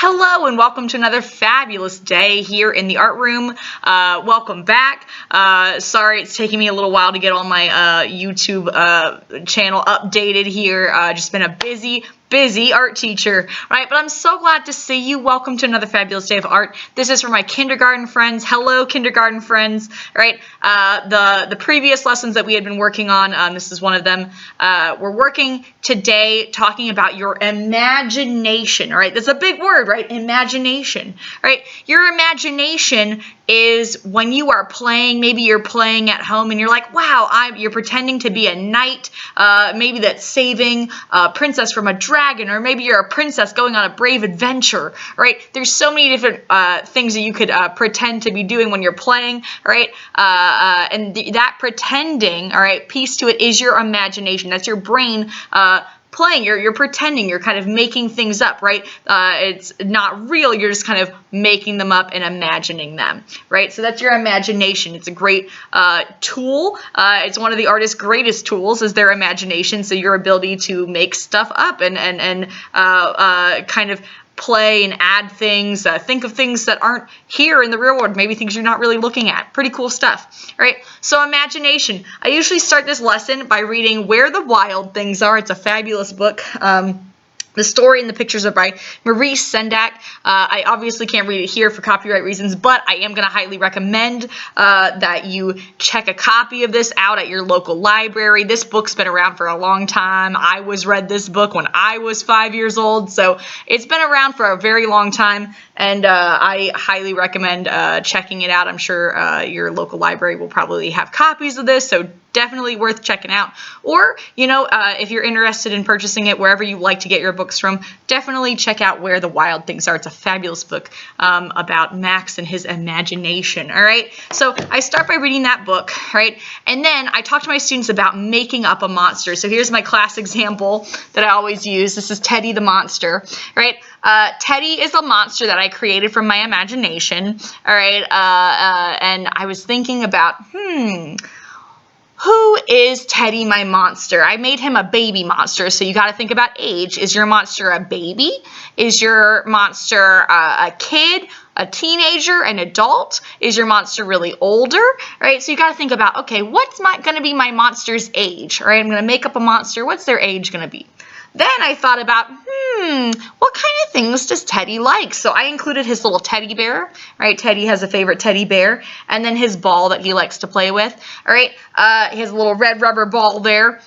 Hello and welcome to another fabulous day here in the art room. Welcome back. Sorry it's taking me a little while to get all my YouTube channel updated here. Just been a busy art teacher, right? But I'm so glad to see you. Welcome to another fabulous day of art. This is for my kindergarten friends. Hello, kindergarten friends, right? The previous lessons that we had been working on, this is one of them. We're working today talking about your imagination, right? That's a big word, right? Imagination, right? Your imagination is when you are playing, maybe you're playing at home and you're like, wow, you're pretending to be a knight, maybe that's saving a princess from a dragon, or maybe you're a princess going on a brave adventure, right? There's so many different things that you could pretend to be doing when you're playing, right? And that pretending, all right, piece to it is your imagination. That's your brain playing. You're pretending, you're kind of making things up, right? It's not real, you're just kind of making them up and imagining them, right? So that's your imagination. It's a great tool. It's one of the artist's greatest tools is their imagination, so your ability to make stuff up and kind of play and add things, think of things that aren't here in the real world, maybe things you're not really looking at. Pretty cool stuff, right? So imagination. I usually start this lesson by reading Where the Wild Things Are. It's a fabulous book. The story and the pictures are by Maurice Sendak. I obviously can't read it here for copyright reasons, but I am going to highly recommend that you check a copy of this out at your local library. This book's been around for a long time. I read this book when I was 5 years old, so it's been around for a very long time, and I highly recommend checking it out. I'm sure your local library will probably have copies of this, so definitely worth checking out. Or, if you're interested in purchasing it wherever you like to get your books from, definitely check out Where the Wild Things Are. It's a fabulous book about Max and his imagination, all right? So I start by reading that book, right? And then I talk to my students about making up a monster. So here's my class example that I always use. This is Teddy the monster, right? Teddy is a monster that I created from my imagination, all right? And I was thinking about, who is Teddy, my monster? I made him a baby monster, so you got to think about age. Is your monster a baby? Is your monster a kid, a teenager, an adult? Is your monster really older? Right? So you got to think about, okay, what's going to be my monster's age? All right, I'm going to make up a monster. What's their age going to be? Then I thought about, what kind of things does Teddy like? So I included his little teddy bear, right? Teddy has a favorite teddy bear, and then his ball that he likes to play with, all right? He has a little red rubber ball there.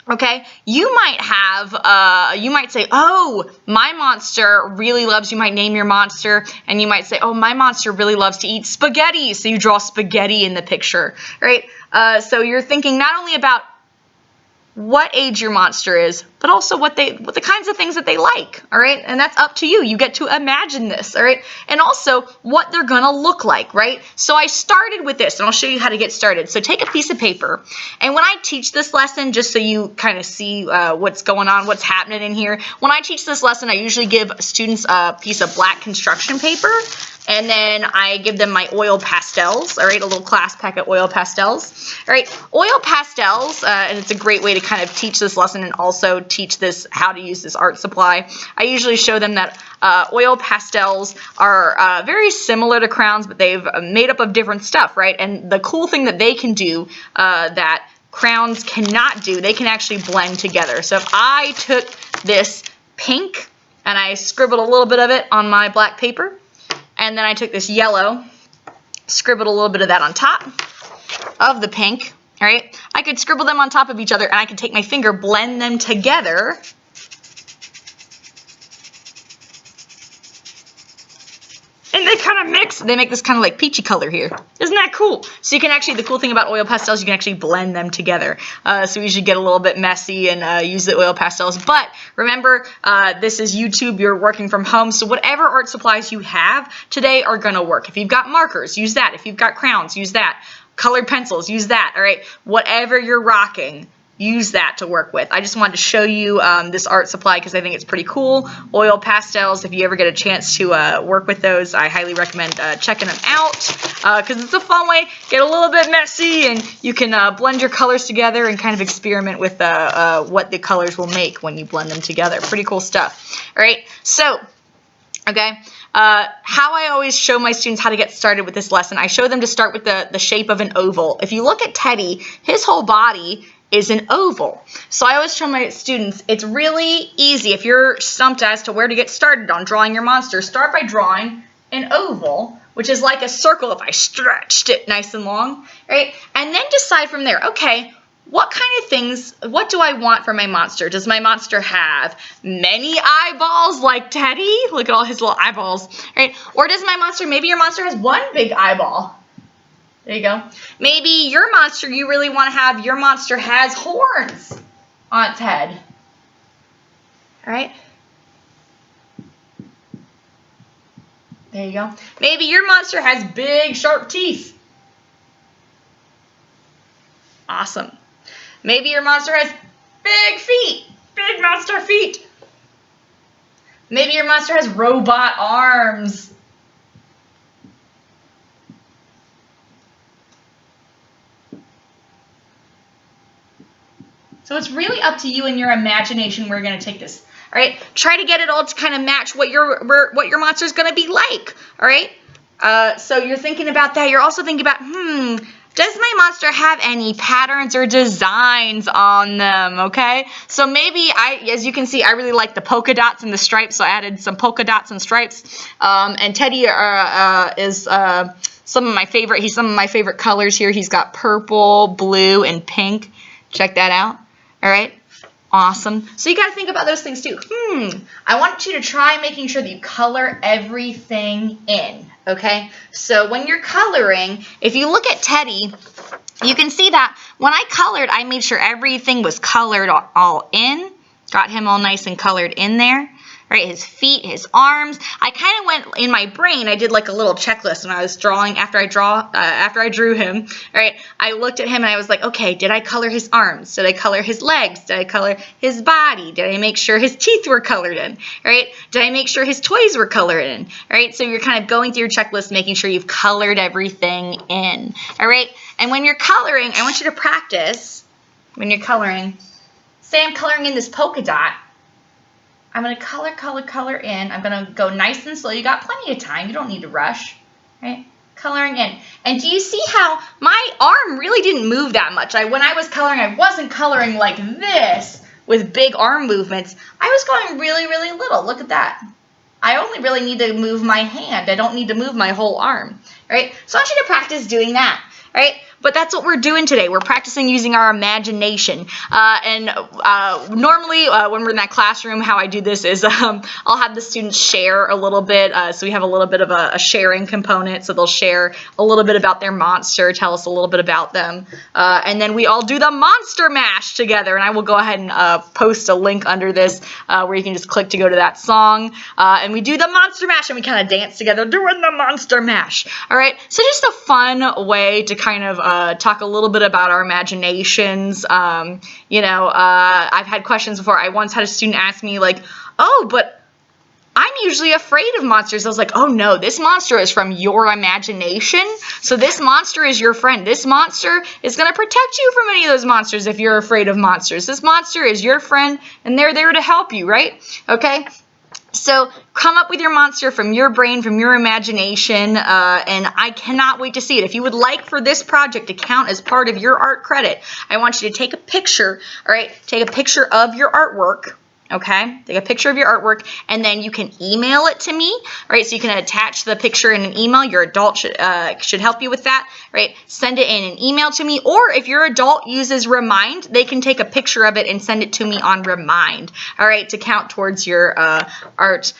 Okay, you might say, oh, my monster really loves, you might name your monster, and you might say, oh, my monster really loves to eat spaghetti. So you draw spaghetti in the picture, right? So you're thinking not only about what age your monster is, but also what the kinds of things that they like, all right? And that's up to you. You get to imagine this, all right? And also what they're gonna look like, right? So I started with this, and I'll show you how to get started. So take a piece of paper, and when I teach this lesson, just so you kind of see what's going on, what's happening in here, when I teach this lesson, I usually give students a piece of black construction paper, and then I give them my oil pastels, all right, a little class packet oil pastels, all right. Oil pastels, and it's a great way to kind of teach this lesson and also teach this how to use this art supply. I usually show them that oil pastels are very similar to crowns, but they've made up of different stuff, right? And the cool thing that they can do that crowns cannot do, they can actually blend together. So if I took this pink and I scribbled a little bit of it on my black paper, and then I took this yellow, scribbled a little bit of that on top of the pink, all right? I could scribble them on top of each other, and I could take my finger, blend them together, and they kind of mix. They make this kind of like peachy color here. Isn't that cool? So you can actually, the cool thing about oil pastels, you can actually blend them together. So you should get a little bit messy and use the oil pastels. But remember, this is YouTube. You're working from home. So whatever art supplies you have today are going to work. If you've got markers, use that. If you've got crowns, use that. Colored pencils, use that. All right. Whatever you're rocking, use that to work with. I just wanted to show you this art supply because I think it's pretty cool. Oil pastels, if you ever get a chance to work with those, I highly recommend checking them out because it's a fun way. Get a little bit messy and you can blend your colors together and kind of experiment with what the colors will make when you blend them together. Pretty cool stuff. All right, so Okay, how I always show my students how to get started with this lesson, I show them to start with the shape of an oval. If you look at Teddy, his whole body is an oval. So I always show my students it's really easy. If you're stumped as to where to get started on drawing your monster, start by drawing an oval, which is like a circle if I stretched it nice and long, right? And then decide from there, okay, what kind of things, what do I want for my monster? Does my monster have many eyeballs like Teddy? Look at all his little eyeballs, right? Or does my monster, maybe your monster has one big eyeball. There you go. Maybe your monster, you really want to have, your monster has horns on its head. All right? There you go. Maybe your monster has big, sharp teeth. Awesome. Maybe your monster has big feet, big monster feet. Maybe your monster has robot arms. So it's really up to you and your imagination where you're going to take this. All right, try to get it all to kind of match what your monster is going to be like. All right, so you're thinking about that. You're also thinking about, does my monster have any patterns or designs on them, okay? So maybe, as you can see, I really like the polka dots and the stripes, so I added some polka dots and stripes. And Teddy is some of my favorite colors here. He's got purple, blue, and pink. Check that out, all right? Awesome. So you got to think about those things too. I want you to try making sure that you color everything in, okay? So when you're coloring, if you look at Teddy, you can see that when I colored, I made sure everything was colored all in. Got him all nice and colored in there. Right, his feet, his arms. I kind of went in my brain. I did like a little checklist when I was drawing. After I drew him, right, I looked at him and I was like, okay, did I color his arms? Did I color his legs? Did I color his body? Did I make sure his teeth were colored in? Right? Did I make sure his toys were colored in? Right? So you're kind of going through your checklist, making sure you've colored everything in. All right. And when you're coloring, I want you to practice. When you're coloring, say I'm coloring in this polka dot. I'm going to color in. I'm going to go nice and slow. You got plenty of time. You don't need to rush, right? Coloring in. And do you see how my arm really didn't move that much? When I was coloring, I wasn't coloring like this with big arm movements. I was going really, really little. Look at that. I only really need to move my hand. I don't need to move my whole arm, right? So I want you to practice doing that, right? But that's what we're doing today. We're practicing using our imagination. Normally, when we're in that classroom, how I do this is I'll have the students share a little bit. So we have a little bit of a sharing component. So they'll share a little bit about their monster, tell us a little bit about them. And then we all do the monster mash together. And I will go ahead and post a link under this where you can just click to go to that song. And we do the monster mash and we kind of dance together doing the monster mash. All right. So just a fun way to kind of talk a little bit about our imaginations. I've had questions before. I once had a student ask me like, oh, but I'm usually afraid of monsters. I was like, oh no, this monster is from your imagination. So this monster is your friend. This monster is going to protect you from any of those monsters if you're afraid of monsters. This monster is your friend and they're there to help you, right? Okay. So come up with your monster from your brain, from your imagination, and I cannot wait to see it. If you would like for this project to count as part of your art credit, I want you to take a picture, all right? Take a picture of your artwork. Okay, take a picture of your artwork and then you can email it to me, right? So you can attach the picture in an email. Your adult should help you with that, right? Send it in an email to me, or if your adult uses Remind, they can take a picture of it and send it to me on Remind, all right, to count towards your art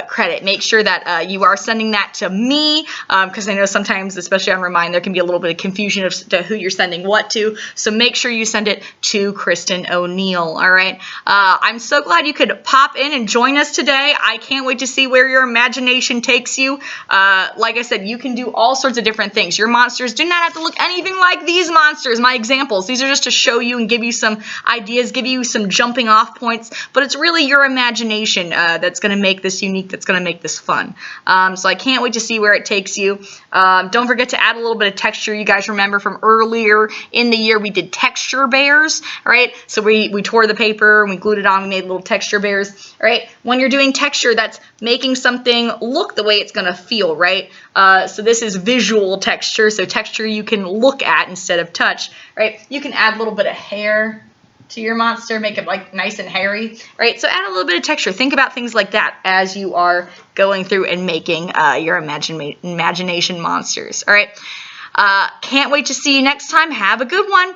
credit. Make sure that you are sending that to me because I know sometimes, especially on Remind, there can be a little bit of confusion as to who you're sending what to. So make sure you send it to Kristen O'Neill, all right? I'm so glad you could pop in and join us today. I can't wait to see where your imagination takes you. Like I said, you can do all sorts of different things. Your monsters do not have to look anything like these monsters, my examples. These are just to show you and give you some ideas, give you some jumping off points, but it's really your imagination that's going to make this unique, that's going to make this fun. So I can't wait to see where it takes you. Don't forget to add a little bit of texture. You guys remember from earlier in the year we did texture bears, right? So we tore the paper and we glued it on, we made little texture bears, all right? When you're doing texture, that's making something look the way it's going to feel, right? So this is visual texture, so texture you can look at instead of touch, right? You can add a little bit of hair to your monster, make it like nice and hairy, right? So add a little bit of texture. Think about things like that as you are going through and making your imagination monsters, all right? Can't wait to see you next time. Have a good one.